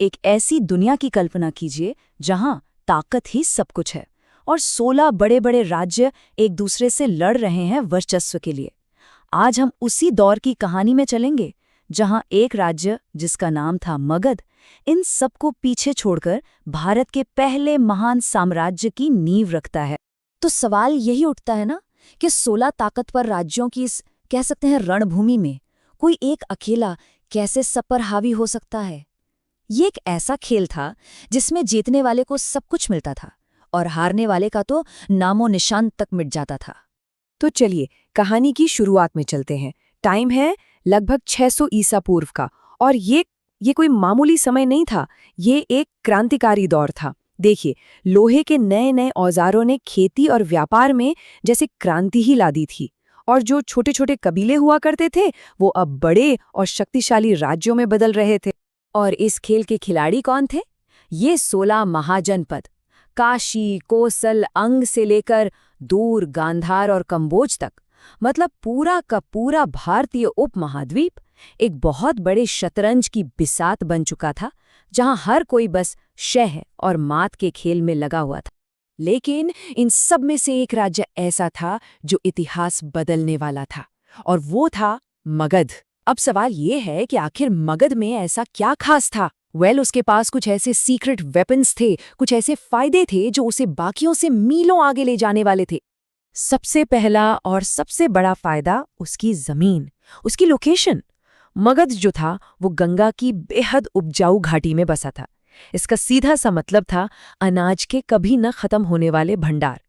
एक ऐसी दुनिया की कल्पना कीजिए जहां ताकत ही सब कुछ है और 16 बड़े बड़े राज्य एक दूसरे से लड़ रहे हैं वर्चस्व के लिए। आज हम उसी दौर की कहानी में चलेंगे जहां एक राज्य जिसका नाम था मगध इन सबको पीछे छोड़कर भारत के पहले महान साम्राज्य की नींव रखता है। तो सवाल यही उठता है ना कि 16 ताकतवर राज्यों की इस कह सकते हैं रणभूमि में कोई एक अकेला कैसे सब पर हावी हो सकता है। ये एक ऐसा खेल था जिसमें जीतने वाले को सब कुछ मिलता था और हारने वाले का तो नामो निशान तक मिट जाता था। तो चलिए कहानी की शुरुआत में चलते हैं। टाइम है लगभग 600 ईसा पूर्व का, और ये कोई मामूली समय नहीं था, ये एक क्रांतिकारी दौर था। देखिए, लोहे के नए नए औजारों ने खेती और व्यापार में जैसे क्रांति ही ला दी थी, और जो छोटे छोटे कबीले हुआ करते थे वो अब बड़े और शक्तिशाली राज्यों में बदल रहे थे। और इस खेल के खिलाड़ी कौन थे? ये 16 महाजनपद, काशी, कोसल, अंग से लेकर दूर गांधार और कंबोज तक, मतलब पूरा का पूरा भारतीय उपमहाद्वीप एक बहुत बड़े शतरंज की बिसात बन चुका था, जहां हर कोई बस शह और मात के खेल में लगा हुआ था। लेकिन इन सब में से एक राज्य ऐसा था जो इतिहास बदलने वाला था, और वो था मगध। अब सवाल ये है कि आखिर मगध में ऐसा क्या खास था? उसके पास कुछ ऐसे सीक्रेट वेपन्स थे, कुछ ऐसे फायदे थे जो उसे बाकियों से मीलों आगे ले जाने वाले थे। सबसे पहला और सबसे बड़ा फायदा उसकी जमीन, उसकी लोकेशन। मगध जो था वो गंगा की बेहद उपजाऊ घाटी में बसा था। इसका सीधा सा मतलब था अनाज के कभी न खत्म होने वाले भंडार।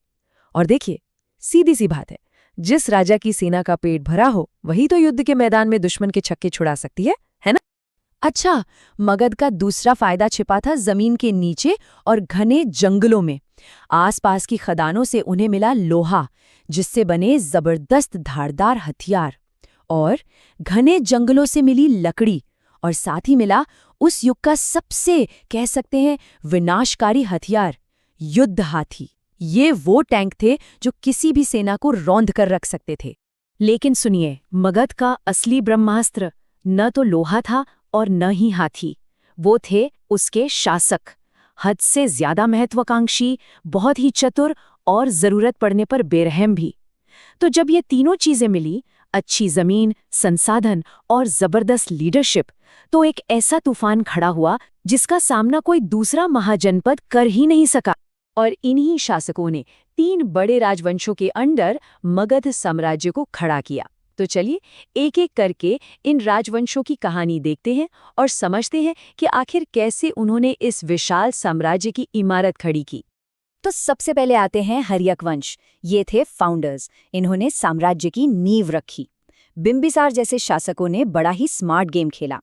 और देखिए, सीधी सी बात है, जिस राजा की सेना का पेट भरा हो वही तो युद्ध के मैदान में दुश्मन के छक्के छुड़ा सकती है ना? अच्छा, मगध का दूसरा फायदा छिपा था जमीन के नीचे और घने जंगलों में। आसपास की खदानों से उन्हें मिला लोहा, जिससे बने जबरदस्त धारदार हथियार, और घने जंगलों से मिली लकड़ी, और साथ ही मिला उस युग का सबसे कह सकते हैं विनाशकारी हथियार, युद्ध हाथी। ये वो टैंक थे जो किसी भी सेना को रौंद कर रख सकते थे। लेकिन सुनिए, मगध का असली ब्रह्मास्त्र न तो लोहा था और न ही हाथी, वो थे उसके शासक, हद से ज्यादा महत्वाकांक्षी, बहुत ही चतुर और जरूरत पड़ने पर बेरहम भी। तो जब ये तीनों चीजें मिली, अच्छी जमीन, संसाधन और जबरदस्त लीडरशिप, तो एक ऐसा तूफान खड़ा हुआ जिसका सामना कोई दूसरा महाजनपद कर ही नहीं सका। और इन्हीं शासकों ने 3 बड़े राजवंशों के अंडर मगध साम्राज्य को खड़ा किया। तो चलिए एक एक करके इन राजवंशों की कहानी देखते हैं और समझते हैं कि आखिर कैसे उन्होंने इस विशाल साम्राज्य की इमारत खड़ी की। तो सबसे पहले आते हैं हर्यक वंश। ये थे फाउंडर्स, इन्होंने साम्राज्य की नींव रखी। बिंबिसार जैसे शासकों ने बड़ा ही स्मार्ट गेम खेला।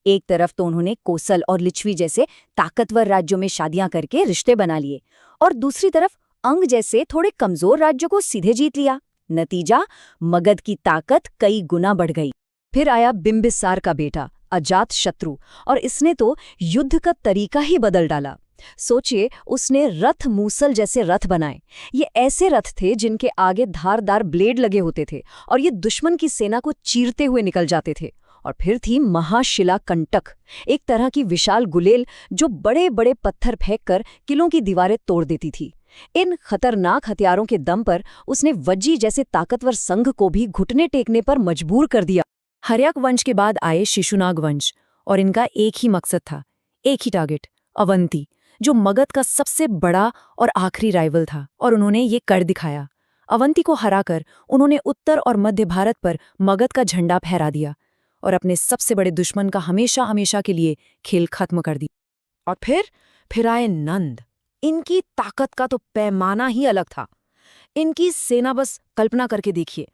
एक तरफ तो उन्होंने कोसल और लिच्छवी जैसे ताकतवर राज्यों में शादियां करके रिश्ते बना लिए, और दूसरी तरफ अंग जैसे थोड़े कमजोर राज्यों को सीधे जीत लिया। नतीजा, मगध की ताकत कई गुना बढ़ गई। फिर आया बिंबिसार का बेटा अजात शत्रु, और इसने तो युद्ध का तरीका ही बदल डाला। सोचिए, उसने रथ मूसल जैसे रथ बनाए। ये ऐसे रथ थे जिनके आगे धारदार ब्लेड लगे होते थे, और ये दुश्मन की सेना को चीरते हुए निकल जाते थे। और फिर थी महाशिला कंटक, एक तरह की विशाल गुलेल जो बड़े बड़े पत्थर फेंककर किलों की दीवारें तोड़ देती थी। इन खतरनाक हथियारों के दम पर उसने वज्जी जैसे ताकतवर संघ को भी घुटने टेकने पर मजबूर कर दिया। हर्यक वंश के बाद आए शिशुनाग वंश, और इनका एक ही मकसद था, एक ही टारगेट, अवंती, जो मगध का सबसे बड़ा और आखिरी राइवल था। और उन्होंने ये कर दिखाया। अवंती को हराकर उन्होंने उत्तर और मध्य भारत पर मगध का झंडा फहरा दिया और अपने सबसे बड़े दुश्मन का हमेशा हमेशा के लिए खेल खत्म कर दिया। और फिर आए नंद। इनकी ताकत का तो पैमाना ही अलग था। इनकी सेना, बस कल्पना करके देखिए,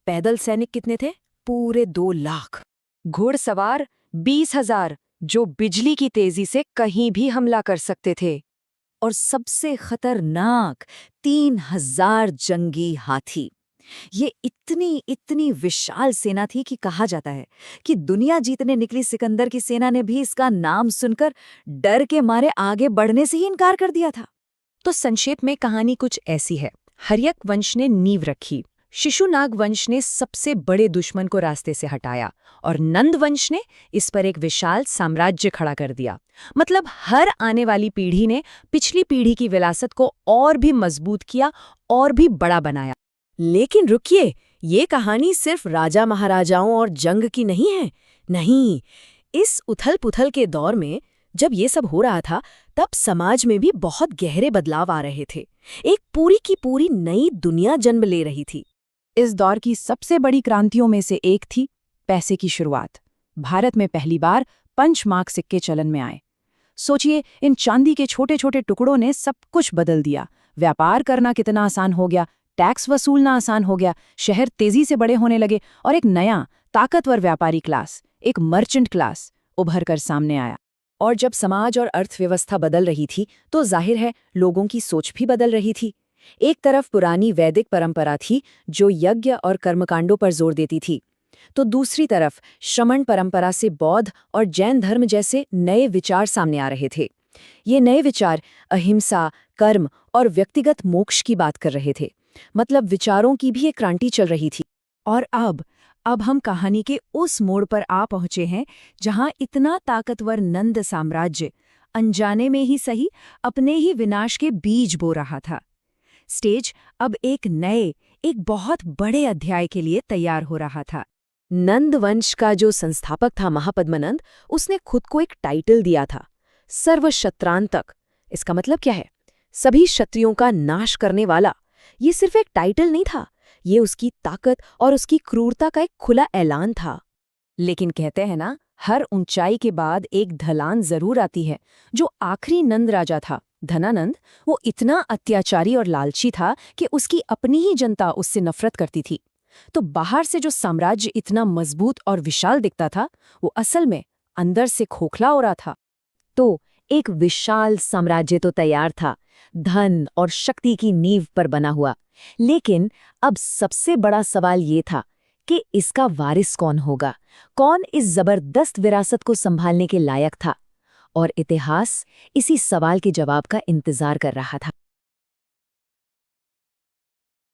पैदल सैनिक कितने थे? पूरे 2 लाख। घुड़सवार 20,000, जो बिजली की तेजी से कहीं भी हमला कर सकते थे। और सबसे खतरनाक 3,000 जंगी हाथी। ये इतनी विशाल सेना थी कि कहा जाता है कि दुनिया जीतने निकली सिकंदर की सेना ने भी इसका नाम सुनकर डर के मारे आगे बढ़ने से ही इनकार कर दिया था। तो संक्षेप में कहानी कुछ ऐसी है। हर्यक वंश ने नींव रखी, शिशुनाग वंश ने सबसे बड़े दुश्मन को रास्ते से हटाया और नंद वंश ने इस पर एक विशाल साम्राज्य खड़ा कर दिया। मतलब हर आने वाली पीढ़ी ने पिछली पीढ़ी की विरासत को और भी मजबूत किया और भी बड़ा बनाया। लेकिन रुकिए, ये कहानी सिर्फ राजा महाराजाओं और जंग की नहीं है। नहीं, इस उथल-पुथल के दौर में जब ये सब हो रहा था, तब समाज में भी बहुत गहरे बदलाव आ रहे थे। एक पूरी की पूरी नई दुनिया जन्म ले रही थी। इस दौर की सबसे बड़ी क्रांतियों में से एक थी पैसे की शुरुआत। भारत में पहली बार पंचमार्क सिक्के चलन में आए। सोचिए, इन चांदी के छोटे छोटे टुकड़ों ने सब कुछ बदल दिया। व्यापार करना कितना आसान हो गया, टैक्स वसूलना आसान हो गया, शहर तेजी से बड़े होने लगे और एक नया ताकतवर व्यापारी क्लास, एक मर्चेंट क्लास उभर कर सामने आया। और जब समाज और अर्थव्यवस्था बदल रही थी, तो जाहिर है लोगों की सोच भी बदल रही थी। एक तरफ पुरानी वैदिक परंपरा थी जो यज्ञ और कर्मकांडों पर जोर देती थी, तो दूसरी तरफ श्रमण परंपरा से बौद्ध और जैन धर्म जैसे नए विचार सामने आ रहे थे। ये नए विचार अहिंसा, कर्म और व्यक्तिगत मोक्ष की बात कर रहे थे। मतलब विचारों की भी एक क्रांति चल रही थी। और अब हम कहानी के उस मोड़ पर आ पहुंचे हैं जहां इतना ताकतवर नंद साम्राज्य अनजाने में ही सही अपने ही विनाश के बीज बो रहा था। स्टेज अब एक बहुत बड़े अध्याय के लिए तैयार हो रहा था। नंद वंश का जो संस्थापक था महापद्मनंद, उसने खुद को एक टाइटल दिया था, सर्वशत्रांतक। इसका मतलब क्या है? सभी क्षत्रियों का नाश करने वाला। ये सिर्फ एक टाइटल नहीं था, ये उसकी ताकत और उसकी क्रूरता का एक खुला ऐलान था। लेकिन कहते हैं ना, हर ऊंचाई के बाद एक ढलान जरूर आती है। जो आखिरी नंद राजा था, धनानंद, वो इतना अत्याचारी और लालची था कि उसकी अपनी ही जनता उससे नफरत करती थी। तो बाहर से जो साम्राज्य इतना मजबूत और विशाल दिखता था, वो असल में अंदर से खोखला हो रहा था। तो एक विशाल साम्राज्य तो तैयार था, धन और शक्ति की नींव पर बना हुआ। लेकिन अब सबसे बड़ा सवाल ये था कि इसका वारिस कौन होगा, कौन इस जबरदस्त विरासत को संभालने के लायक था। और इतिहास इसी सवाल के जवाब का इंतजार कर रहा था।